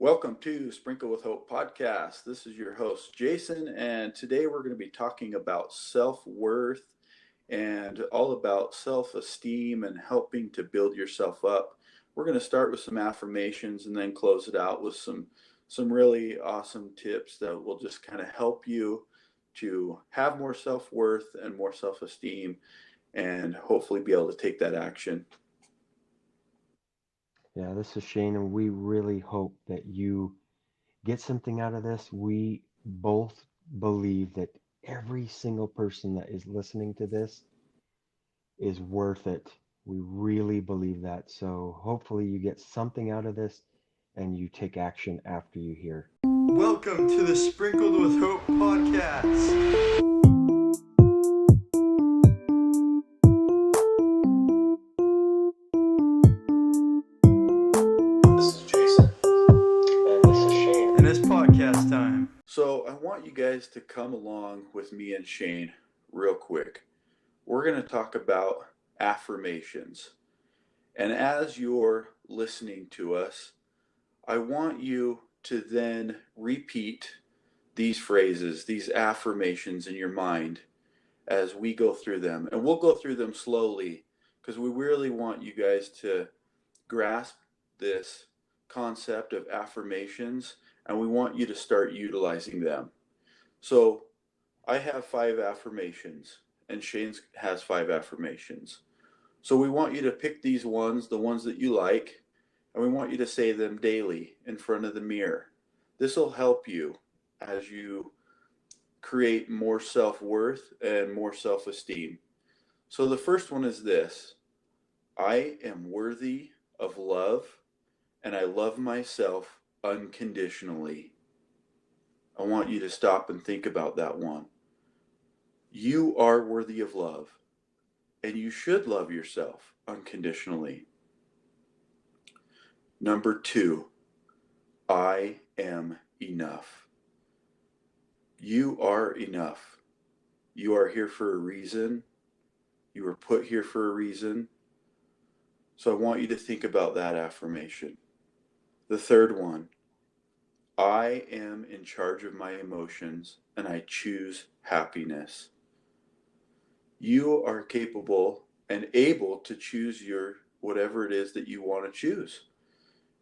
Welcome to Sprinkle with Hope podcast. This is your host, Jason, and today we're going to be talking about self-worth and all about self-esteem and helping to build yourself up. We're going to start with some affirmations and then close it out with some really awesome tips that will just kind of help you to have more self-worth and more self-esteem and hopefully be able to take that action. Yeah, this is Shane, and we really hope that you get something out of this. We both believe that every single person that is listening to this is worth it. We really believe that. So hopefully you get something out of this and you take action after you hear. Welcome to the Sprinkled with Hope podcast. This is Jason. And this is Shane. And it's podcast time. So I want you guys to come along with me and Shane real quick. We're going to talk about affirmations. And as you're listening to us, I want you to then repeat these phrases, these affirmations in your mind as we go through them. And we'll go through them slowly because we really want you guys to grasp this concept of affirmations and we want you to start utilizing them. So I have 5 affirmations and Shane has 5 affirmations. So we want you to pick these ones, the ones that you like, and we want you to say them daily in front of the mirror. This will help you as you create more self-worth and more self-esteem. So the first one is this: I am worthy of love and I love myself unconditionally. I want you to stop and think about that one. You are worthy of love, and you should love yourself unconditionally. Number 2, I am enough. You are enough. You are here for a reason. You were put here for a reason. So I want you to think about that affirmation. The third one, I am in charge of my emotions and I choose happiness. You are capable and able to choose your whatever it is that you want to choose.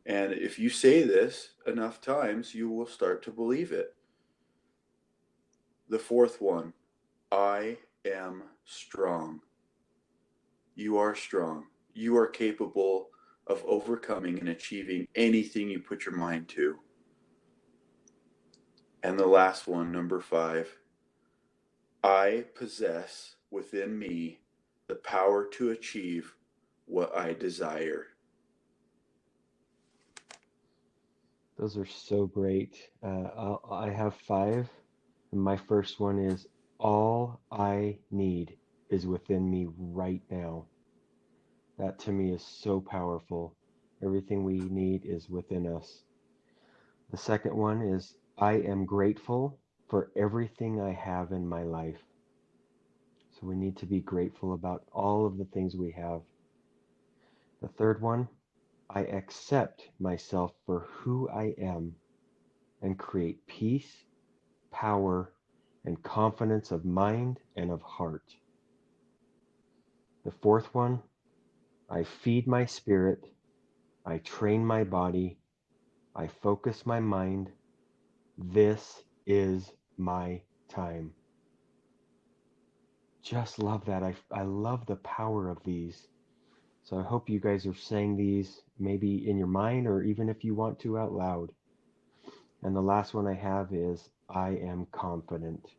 And if you say this enough times, you will start to believe it. The fourth one, I am strong. You are strong. You are capable of overcoming and achieving anything you put your mind to. And the last one, number 5, I possess within me the power to achieve what I desire. Those are so great. I have 5. And my first one is all I need is within me right now. That to me is so powerful. Everything we need is within us. The second one is I am grateful for everything I have in my life. So we need to be grateful about all of the things we have. The third one, I accept myself for who I am and create peace, power, and confidence of mind and of heart. The fourth one, I feed my spirit, I train my body, I focus my mind. This is my time. Just love that. I love the power of these. So I hope you guys are saying these maybe in your mind or even if you want to out loud. And the last one I have is I am confident.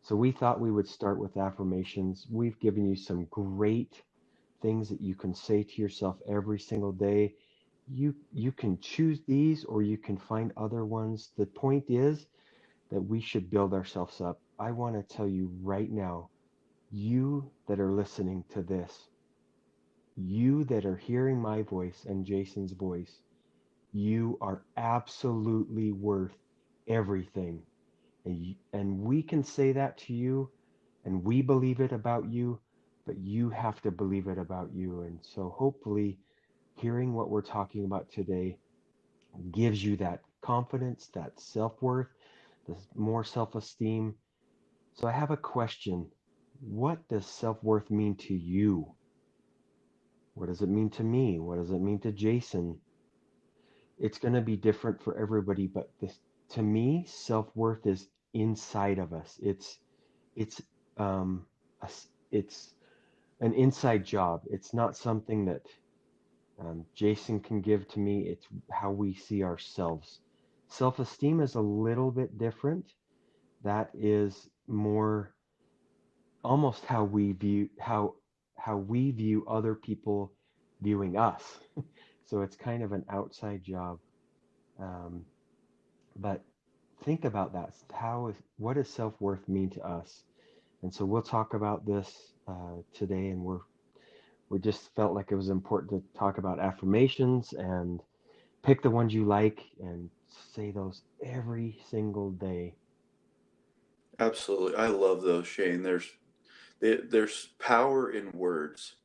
So we thought we would start with affirmations. We've given you some great things that you can say to yourself every single day. You can choose these or you can find other ones. The point is that we should build ourselves up. I want to tell you right now, you that are listening to this, you that are hearing my voice and Jason's voice, you are absolutely worth everything. And we can say that to you and we believe it about you, but you have to believe it about you. And so hopefully hearing what we're talking about today gives you that confidence, that self-worth, this more self-esteem. So I have a question. What does self-worth mean to you? What does it mean to me? What does it mean to Jason? It's going to be different for everybody, but this, to me, self-worth is inside of us. It's um it's an inside job. It's not something that Jason can give to me. It's how we see ourselves. Self-esteem is a little bit different. That is more almost how we view other people viewing us. So it's kind of an outside job. Um, but think about that. What does self-worth mean to us? And so we'll talk about this today, and we just felt like it was important to talk about affirmations and pick the ones you like and say those every single day. Absolutely. I love those, Shane. There's power in words.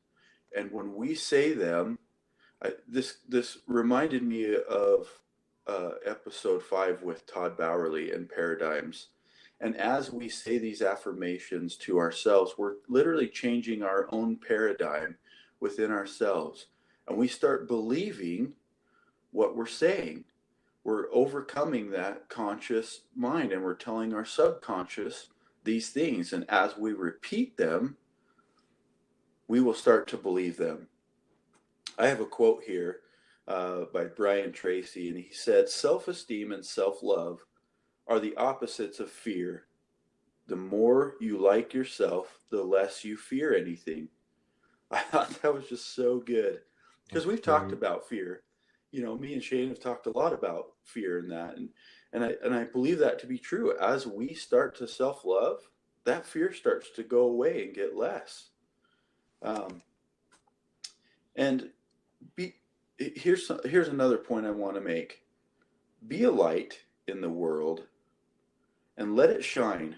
And when we say them, this reminded me of episode 5 with Todd Bowerly and Paradigms. And as we say these affirmations to ourselves, we're literally changing our own paradigm within ourselves. And we start believing what we're saying. We're overcoming that conscious mind and we're telling our subconscious these things. And as we repeat them, we will start to believe them. I have a quote here by Brian Tracy, and he said, "Self esteem and self love are the opposites of fear. The more you like yourself, the less you fear anything." I thought that was just so good because That's we've talked great. about fear. You know, me and Shane have talked a lot about fear and that, and I believe that to be true. As we start to self love, that fear starts to go away and get less. Um, and be here's another point I want to make. Be a light in the world and let it shine.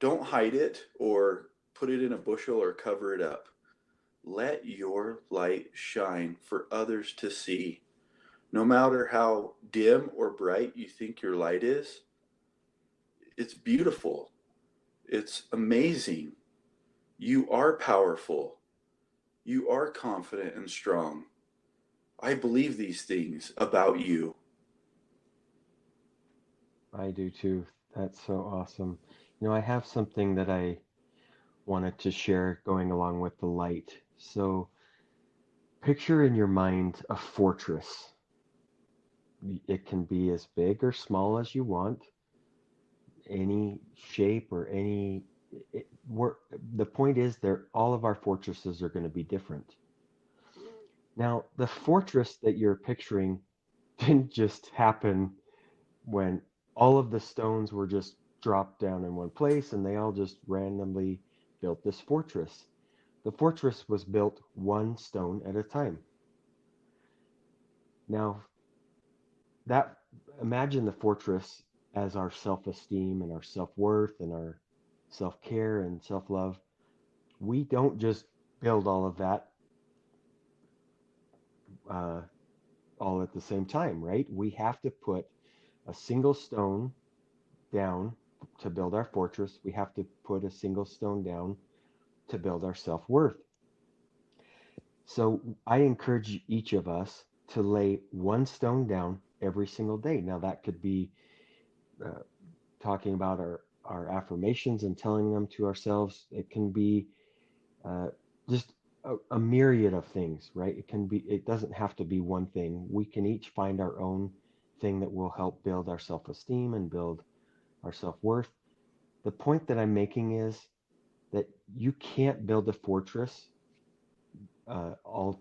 Don't hide it or put it in a bushel or cover it up. Let your light shine for others to see. No matter how dim or bright you think your light is, it's beautiful. It's amazing. You are powerful. You are confident and strong. I believe these things about you. I do too. That's so awesome. I have something that I wanted to share going along with the light. So picture in your mind a fortress. It can be as big or small as you want, any shape or any. The point is, all of our fortresses are going to be different. Now, the fortress that you're picturing didn't just happen when all of the stones were just dropped down in one place and they all just randomly built this fortress. The fortress was built one stone at a time. Now, that imagine the fortress as our self-esteem and our self-worth and our self-care and self-love. We don't just build all of that uh, all at the same time, right? We have to put a single stone down to build our fortress. We have to put a single stone down to build our self-worth. So I encourage each of us to lay one stone down every single day. Now that could be uh, talking about our affirmations and telling them to ourselves. It can be uh, just a myriad of things, right? It doesn't have to be one thing. We can each find our own thing that will help build our self-esteem and build our self-worth. The point that I'm making is that you can't build a fortress uh, all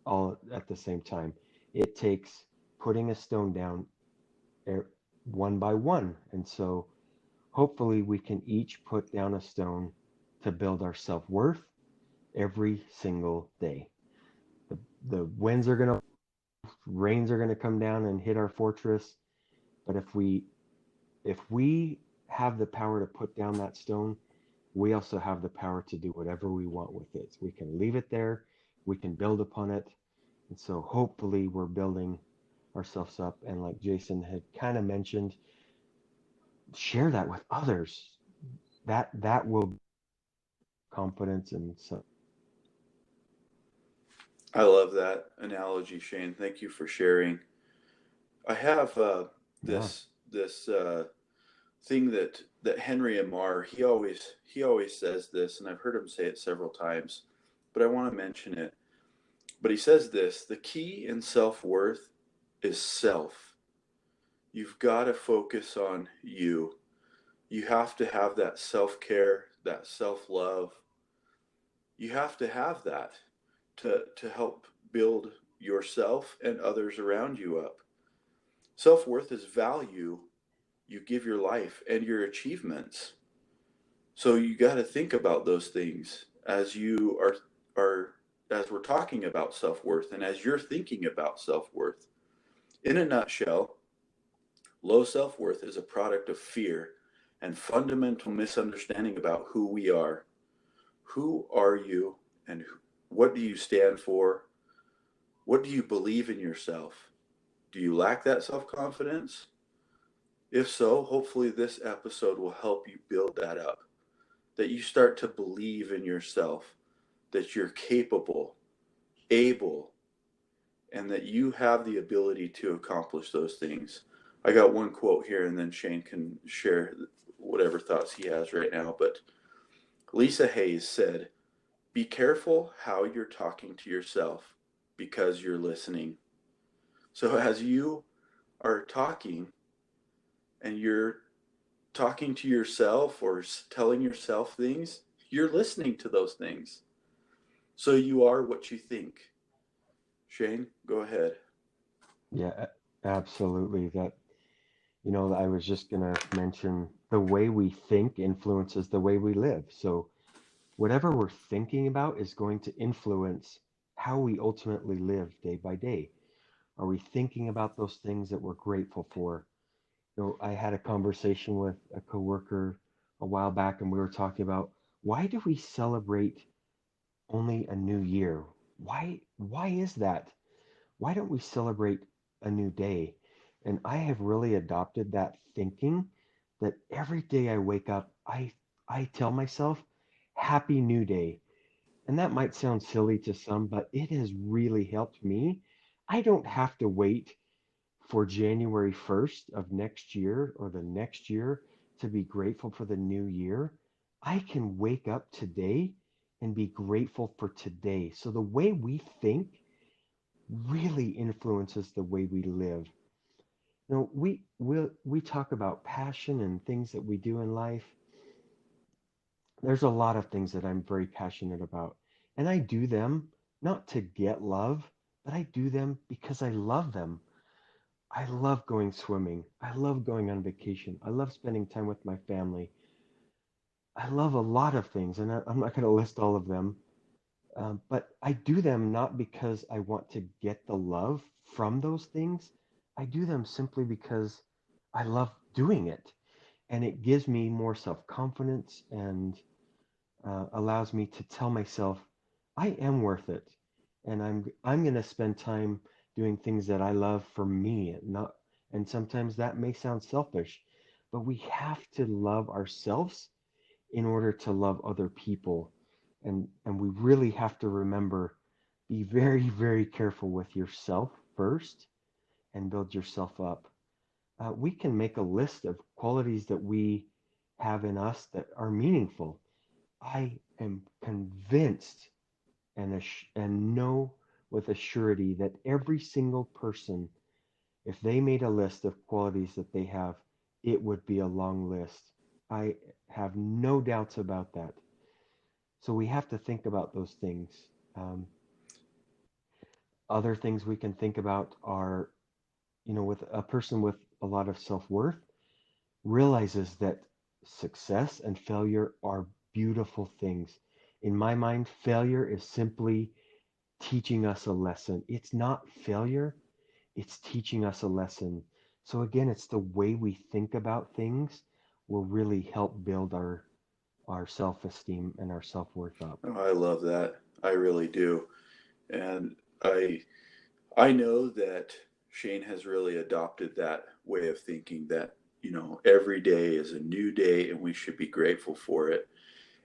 all at the same time. It takes putting a stone down one by one. And so hopefully we can each put down a stone to build our self-worth every single day. The, the winds are going to, rains are going to come down and hit our fortress. But if we have the power to put down that stone, we also have the power to do whatever we want with it. We can leave it there. We can build upon it. And so hopefully we're building ourselves up. And like Jason had kind of mentioned, share that with others. That will confidence and so I love that analogy, Shane. Thank you for sharing. I have yeah. this thing that Henry Amar he always says this, and I've heard him say it several times, but I want to mention it. But he says this: the key in self worth is self. You've got to focus on you. You have to have that self care, that self love. You have to have that to help build yourself and others around you up. Self worth is value you give your life and your achievements. So you got to think about those things as you are as we're talking about self worth and as you're thinking about self worth. In a nutshell, low self worth is a product of fear and fundamental misunderstanding about who we are. Who are you and what do you stand for? What do you believe in yourself? Do you lack that self confidence? If so, hopefully this episode will help you build that up. That you start to believe in yourself, that you're capable, able, and that you have the ability to accomplish those things. I got one quote here, and then Shane can share whatever thoughts he has right now. But Lisa Hayes said, be careful how you're talking to yourself because you're listening. So as you are talking and you're talking to yourself or telling yourself things, you're listening to those things. So you are what you think. Shane, go ahead. Yeah, absolutely. That, I was just going to mention the way we think influences the way we live. So, whatever we're thinking about is going to influence how we ultimately live day by day. Are we thinking about those things that we're grateful for? I had a conversation with a coworker a while back, and we were talking about why do we celebrate only a new year? Why is that? Why don't we celebrate a new day? And I have really adopted that thinking that every day I wake up, I tell myself, Happy New Day. And that might sound silly to some, but it has really helped me. I don't have to wait for January 1st of next year or the next year to be grateful for the new year. I can wake up today and be grateful for today. So the way we think really influences the way we live. We talk about passion and things that we do in life. There's a lot of things that I'm very passionate about, and I do them not to get love, but I do them because I love them. I love going swimming. I love going on vacation. I love spending time with my family. I love a lot of things, and I'm not going to list all of them, but I do them not because I want to get the love from those things. I do them simply because I love doing it, and it gives me more self-confidence and allows me to tell myself I am worth it, and I'm going to spend time doing things that I love for me, not. And sometimes that may sound selfish, but we have to love ourselves in order to love other people, and we really have to remember, be very very careful with yourself first and build yourself up. We can make a list of qualities that we have in us that are meaningful. I am convinced and know with a surety that every single person, if they made a list of qualities that they have, it would be a long list. I have no doubts about that. So we have to think about those things. Um, Other things we can think about are, with a person with a lot of self worth realizes that success and failure are beautiful things. In my mind, failure is simply teaching us a lesson. It's not failure, it's teaching us a lesson. So again, it's the way we think about things will really help build our self-esteem and our self-worth up. Oh, I love that. I really do. And I know that Shane has really adopted that way of thinking that, every day is a new day and we should be grateful for it.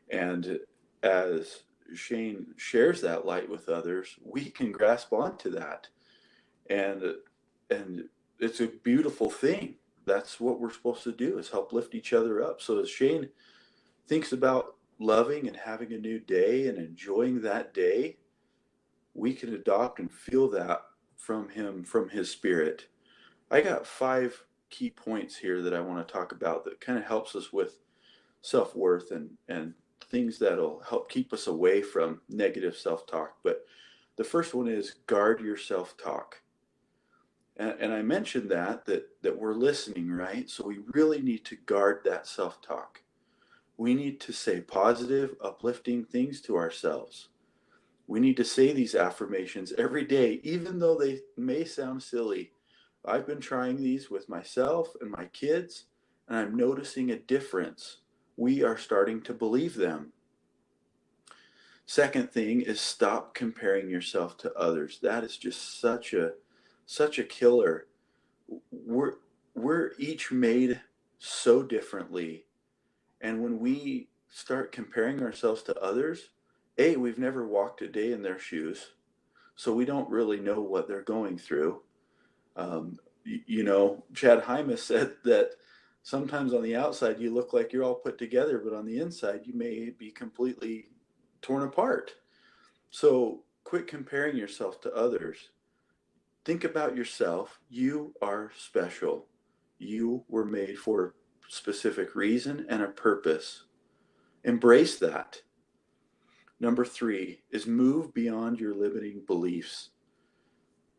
And as Shane shares that light with others, we can grasp onto that. And and it's a beautiful thing. That's what we're supposed to do, is help lift each other up. So as Shane thinks about loving and having a new day and enjoying that day, we can adopt and feel that from him, from his spirit. I got 5 key points here that I want to talk about that kind of helps us with self-worth and things that'll help keep us away from negative self-talk. But the first one is guard your self-talk. And I mentioned that we're listening, right? So we really need to guard that self-talk. We need to say positive, uplifting things to ourselves. We need to say these affirmations every day, even though they may sound silly. I've been trying these with myself and my kids, and I'm noticing a difference. We are starting to believe them. Second thing is stop comparing yourself to others. That is just such a killer. We're we're each made so differently, and when we start comparing ourselves to others, we've never walked a day in their shoes, so we don't really know what they're going through. Chad Hymas said that sometimes on the outside you look like you're all put together, but on the inside you may be completely torn apart. So quit comparing yourself to others. Think about yourself. You are special. You were made for a specific reason and a purpose. Embrace that. Number 3 is move beyond your limiting beliefs.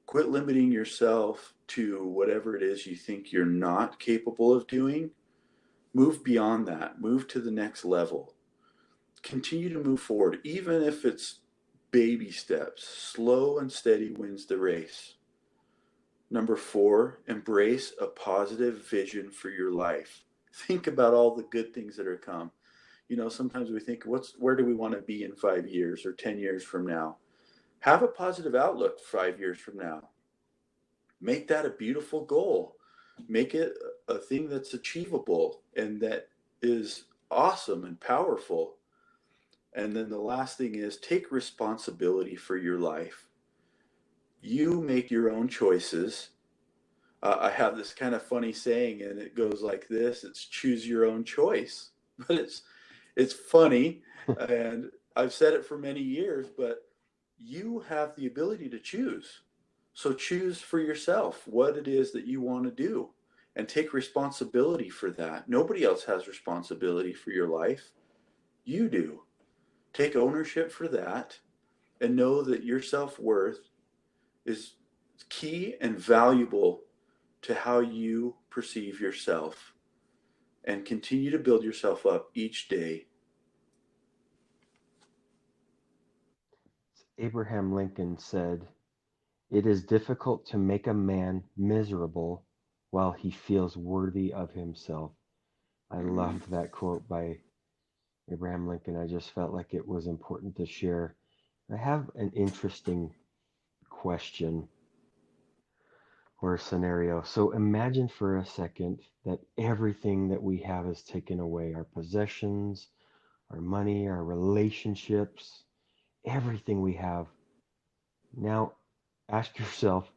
Quit limiting yourself to whatever it is you think you're not capable of doing. Move beyond that. Move to the next level. Continue to move forward, even if it's baby steps. Slow and steady wins the race. Number 4, embrace a positive vision for your life. Think about all the good things that are come. Sometimes we think, where do we want to be in 5 years or 10 years from now? Have a positive outlook 5 years from now. Make that a beautiful goal. Make it a thing that's achievable and that is awesome and powerful. And then the last thing is take responsibility for your life. You make your own choices. I have this kind of funny saying, and it goes like this: it's choose your own choice. But it's funny, and I've said it for many years, but you have the ability to choose. So choose for yourself what it is that you want to do and take responsibility for that. Nobody else has responsibility for your life. You do. Take ownership for that and know that your self-worth is key and valuable to how you perceive yourself, and continue to build yourself up each day. Abraham Lincoln said, "It is difficult to make a man miserable while he feels worthy of himself." I Mm. loved that quote by Abraham Lincoln. I just felt like it was important to share. I have an interesting question or a scenario. So imagine for a second that everything that we have is taken away, our possessions, our money, our relationships, everything we have. Now ask yourself,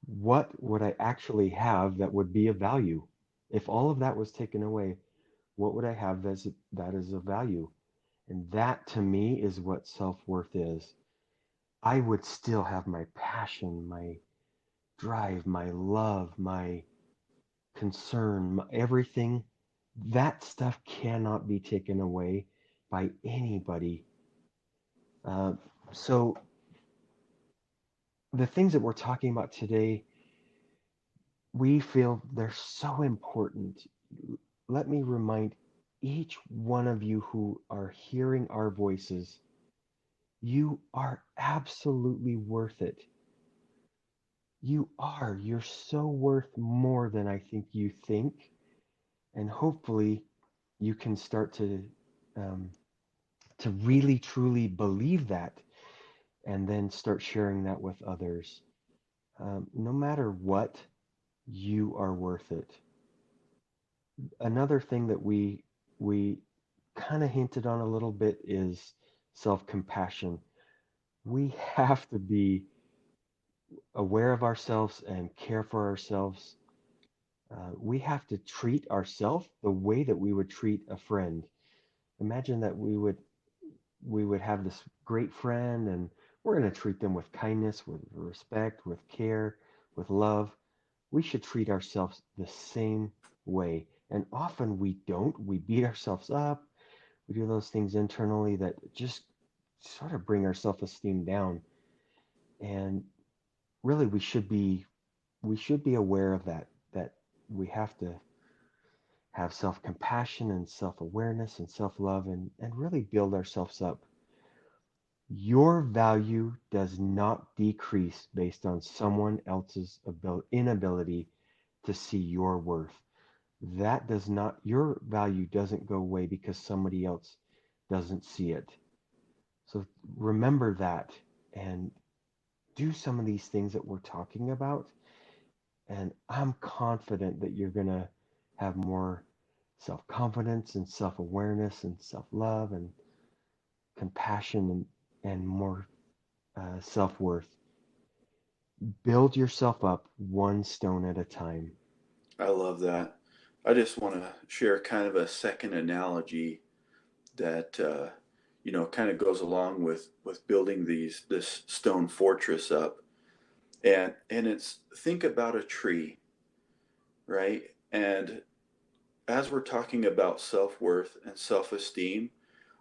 what would I actually have that would be of value? If all of that was taken away, what would I have that is of value? And that to me is what self-worth is. I would still have my passion, my drive, my love, my concern, everything. That stuff cannot be taken away by anybody. Uh, so the things that we're talking about today, we feel they're so important. Let me remind each one of you who are hearing our voices, you are absolutely worth it. You are. You're so worth more than I think you think. And hopefully you can start um, to really truly believe that and then start sharing that with others. No matter what, you are worth it. Another thing that we kind of hinted on a little bit is self-compassion. We have to be aware of ourselves and care for ourselves. We have to treat ourselves the way that we would treat a friend. Imagine that we would have this great friend, and we're going to treat them with kindness, with respect, with care, with love. We should treat ourselves the same way. And often we don't. We beat ourselves up. We do those things internally that just sort of bring our self-esteem down. And really we should be aware of that we have to have self-compassion and self-awareness and self-love and really build ourselves up. Your value does not decrease based on someone else's inability to see your worth. That does not, your value doesn't go away because somebody else doesn't see it. So remember that and do some of these things that we're talking about. And I'm confident that you're going to have more self confidence and self awareness and self love and compassion and more self worth. Build yourself up one stone at a time. I love that. I just want to share kind of a second analogy that kind of goes along with building this stone fortress up, and it's think about a tree, right? And as we're talking about self-worth and self-esteem,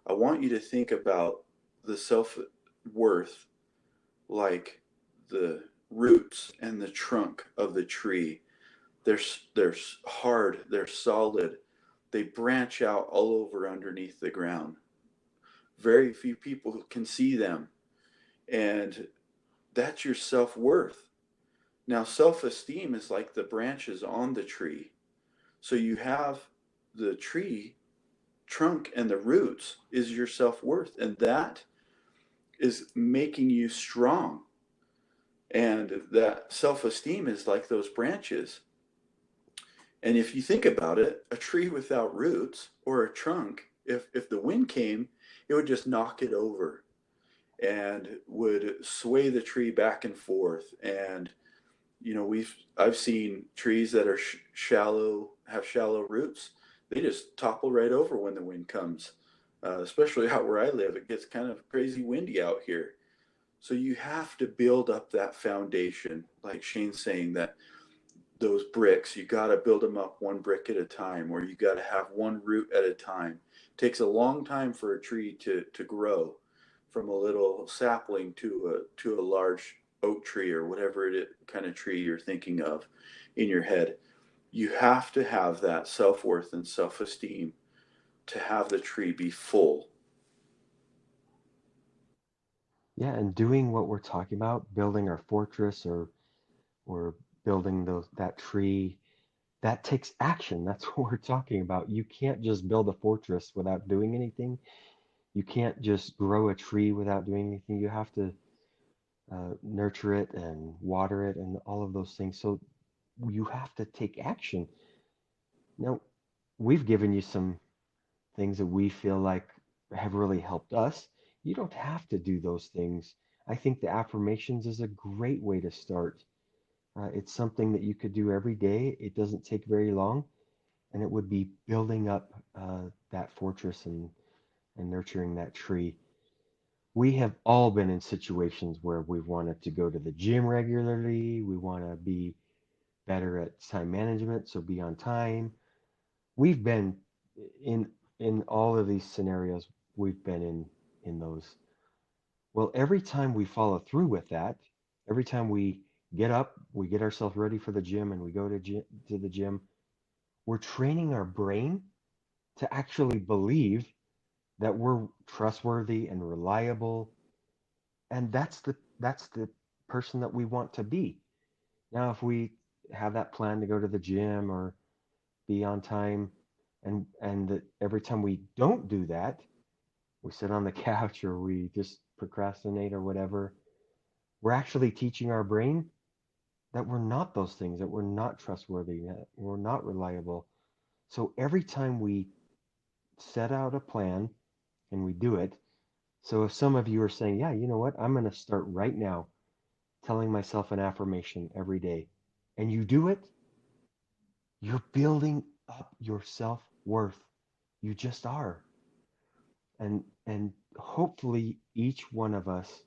I want you to think about the self-worth like the roots and the trunk of the tree. They're hard, they're solid, they branch out all over underneath the ground. Very few people can see them, and that's your self-worth. Now, self-esteem is like the branches on the tree. So you have the tree trunk, and the roots is your self-worth, and that is making you strong. And that self-esteem is like those branches. And if you think about it, a tree without roots or a trunk, if the wind came, it would just knock it over and would sway the tree back and forth. And I've seen trees that are shallow, have shallow roots. They just topple right over when the wind comes. Especially out where I live, it gets kind of crazy windy out here. So you have to build up that foundation, like Shane's saying, that those bricks, you got to build them up one brick at a time, or you got to have one root at a time. It takes a long time for a tree to grow from a little sapling to a large oak tree or whatever kind of tree you're thinking of in your head. You have to have that self-worth and self-esteem to have the tree be full. Yeah, and doing what we're talking about, building our fortress or building that tree, that takes action. That's what we're talking about. You can't just build a fortress without doing anything. You can't just grow a tree without doing anything. You have to nurture it and water it and all of those things. So you have to take action. Now, we've given you some things that we feel like have really helped us. You don't have to do those things. I think the affirmations is a great way to start. It's something that you could do every day. It doesn't take very long, and it would be building up that fortress and nurturing that tree. We have all been in situations where we've wanted to go to the gym regularly. We want to be better at time management, so be on time. We've been in in all of these scenarios. We've been in those. Well, every time we follow through with that, every time we get up, we get ourselves ready for the gym, and we go to the gym, we're training our brain to actually believe that we're trustworthy and reliable, and that's the person that we want to be. Now, if we have that plan to go to the gym or be on time, and every time we don't do that, we sit on the couch or we just procrastinate or whatever, we're actually teaching our brain that we're not those things, that we're not trustworthy, that we're not reliable. So every time we set out a plan and we do it, so if some of you are saying, yeah, you know what, I'm going to start right now telling myself an affirmation every day, and you do it, you're building up your self-worth. You just are. And hopefully each one of us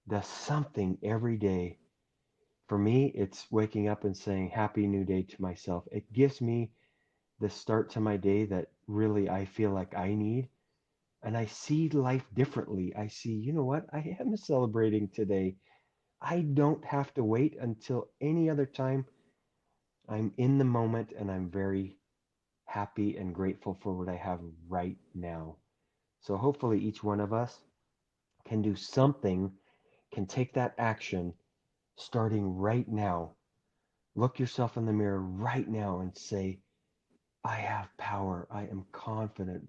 does something every day. For me, it's waking up and saying happy new day to myself. It gives me the start to my day that really I feel like I need. And I see life differently. I see, you know what? I am celebrating today. I don't have to wait until any other time. I'm in the moment and I'm very happy and grateful for what I have right now. So hopefully each one of us can do something, can take that action starting right now. Look yourself in the mirror right now and say, I have power. I am confident.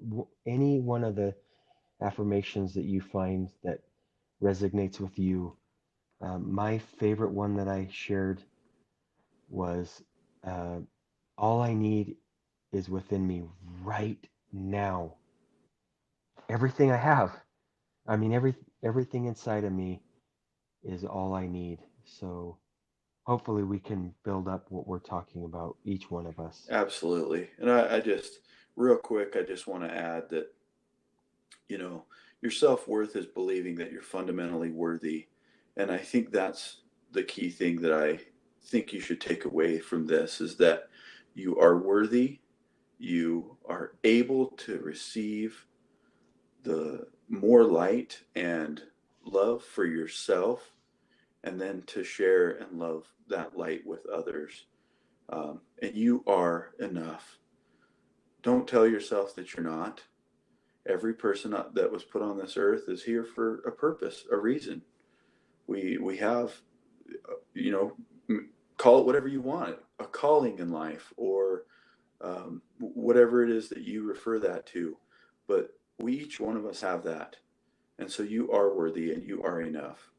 Any one of the affirmations that you find that resonates with you. My favorite one that I shared was uh, all I need is within me right now. Everything I have. I mean, everything inside of me is all I need. So hopefully we can build up what we're talking about, each one of us. Absolutely. And I just, real quick, I just want to add that, you know, your self worth is believing that you're fundamentally worthy. And I think that's the key thing that I think you should take away from this is that you are worthy, you are able to receive the more light and love for yourself, and then to share and love that light with others. And you are enough. Don't tell yourself that you're not. Every person that was put on this earth is here for a purpose, a reason. We have, you know, call it whatever you want, a calling in life, or whatever it is that you refer that to. But we, each one of us, have that, and so you are worthy and you are enough.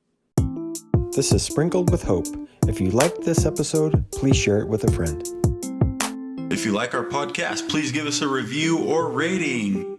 This is Sprinkled with Hope. If you liked this episode, please share it with a friend. If you like our podcast, please give us a review or rating.